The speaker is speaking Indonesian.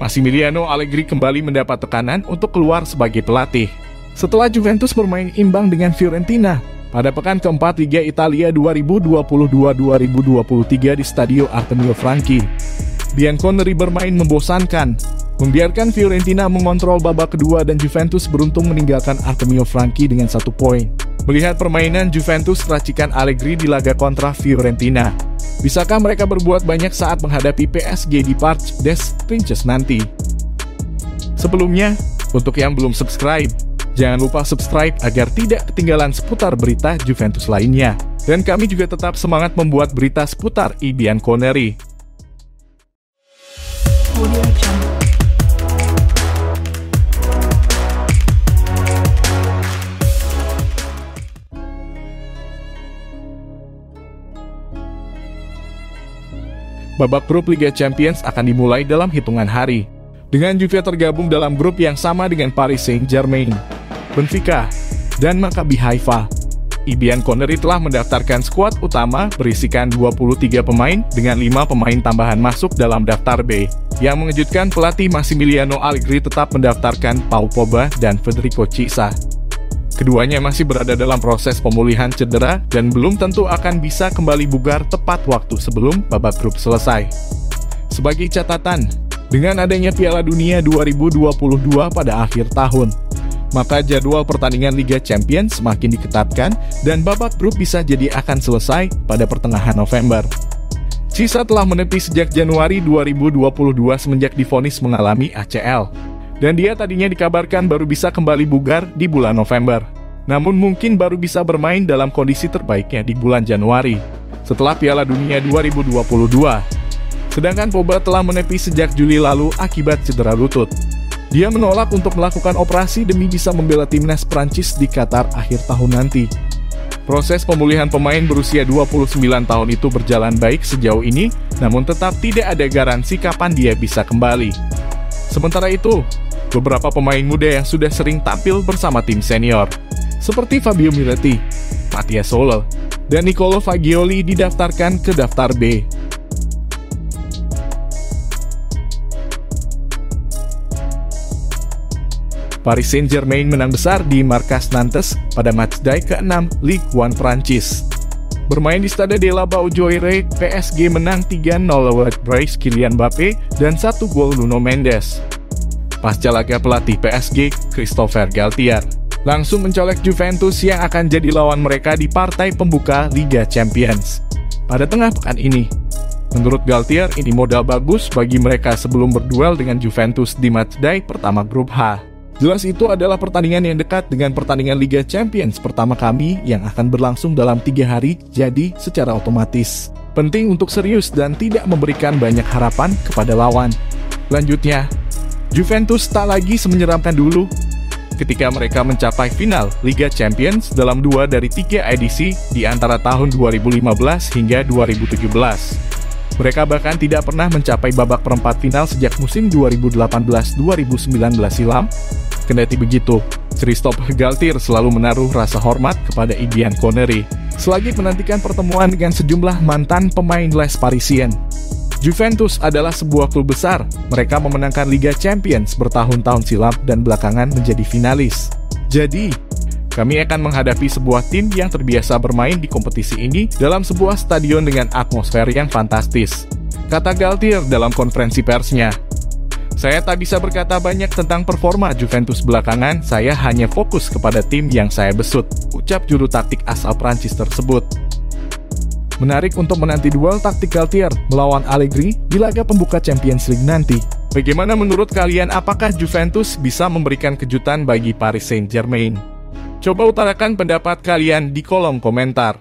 Massimiliano Allegri kembali mendapat tekanan untuk keluar sebagai pelatih. Setelah Juventus bermain imbang dengan Fiorentina pada pekan keempat Liga Italia 2022-2023 di Stadio Artemio Franchi, Bianconeri bermain membosankan, membiarkan Fiorentina mengontrol babak kedua dan Juventus beruntung meninggalkan Artemio Franchi dengan 1 poin. Melihat permainan Juventus racikan Allegri di laga kontra Fiorentina, bisakah mereka berbuat banyak saat menghadapi PSG di Parc des Princes nanti? Sebelumnya, untuk yang belum subscribe, jangan lupa subscribe agar tidak ketinggalan seputar berita Juventus lainnya. Dan kami juga tetap semangat membuat berita seputar I Bianconeri. Babak grup Liga Champions akan dimulai dalam hitungan hari, dengan Juve tergabung dalam grup yang sama dengan Paris Saint-Germain, Benfica, dan Maccabi Haifa. I Bianconeri telah mendaftarkan skuad utama berisikan 23 pemain dengan 5 pemain tambahan masuk dalam daftar B. Yang mengejutkan, pelatih Massimiliano Allegri tetap mendaftarkan Paul Pogba dan Federico Chiesa. Keduanya masih berada dalam proses pemulihan cedera dan belum tentu akan bisa kembali bugar tepat waktu sebelum babak grup selesai. Sebagai catatan, dengan adanya Piala Dunia 2022 pada akhir tahun, maka jadwal pertandingan Liga Champions semakin diketatkan dan babak grup bisa jadi akan selesai pada pertengahan November. Chiesa telah menepi sejak Januari 2022 semenjak divonis mengalami ACL. Dan dia tadinya dikabarkan baru bisa kembali bugar di bulan November. Namun mungkin baru bisa bermain dalam kondisi terbaiknya di bulan Januari, setelah Piala Dunia 2022. Sedangkan Pogba telah menepi sejak Juli lalu akibat cedera lutut. Dia menolak untuk melakukan operasi demi bisa membela timnas Prancis di Qatar akhir tahun nanti. Proses pemulihan pemain berusia 29 tahun itu berjalan baik sejauh ini, namun tetap tidak ada garansi kapan dia bisa kembali. Sementara itu, beberapa pemain muda yang sudah sering tampil bersama tim senior, seperti Fabio Miretti, Mathias Soler, dan Nicolo Fagioli didaftarkan ke daftar B. Paris Saint-Germain menang besar di markas Nantes pada matchday ke-6 Ligue 1 Prancis. Bermain di Stade de la Beaujoire, PSG menang 3-0 lewat brace Kylian Mbappé dan 1 gol Nuno Mendes. Pasca laga, pelatih PSG, Christopher Galtier, langsung mencolek Juventus yang akan jadi lawan mereka di partai pembuka Liga Champions pada tengah pekan ini. Menurut Galtier, ini modal bagus bagi mereka sebelum berduel dengan Juventus di matchday pertama grup H. Jelas itu adalah pertandingan yang dekat dengan pertandingan Liga Champions pertama kami yang akan berlangsung dalam 3 hari, jadi secara otomatis penting untuk serius dan tidak memberikan banyak harapan kepada lawan. Lanjutnya, Juventus tak lagi semenyeramkan dulu ketika mereka mencapai final Liga Champions dalam 2 dari 3 edisi di antara tahun 2015 hingga 2017. Mereka bahkan tidak pernah mencapai babak perempat final sejak musim 2018-2019 silam. Kendati begitu, Christopher Galtier selalu menaruh rasa hormat kepada I Bianconeri selagi menantikan pertemuan dengan sejumlah mantan pemain Les Parisien. Juventus adalah sebuah klub besar. Mereka memenangkan Liga Champions bertahun-tahun silam dan belakangan menjadi finalis. Jadi, kami akan menghadapi sebuah tim yang terbiasa bermain di kompetisi ini dalam sebuah stadion dengan atmosfer yang fantastis, kata Galtier dalam konferensi persnya. Saya tak bisa berkata banyak tentang performa Juventus belakangan, saya hanya fokus kepada tim yang saya besut, ucap juru taktik asal Prancis tersebut. Menarik untuk menanti duel taktik Galtier melawan Allegri di laga pembuka Champions League nanti. Bagaimana menurut kalian, apakah Juventus bisa memberikan kejutan bagi Paris Saint-Germain? Coba utarakan pendapat kalian di kolom komentar.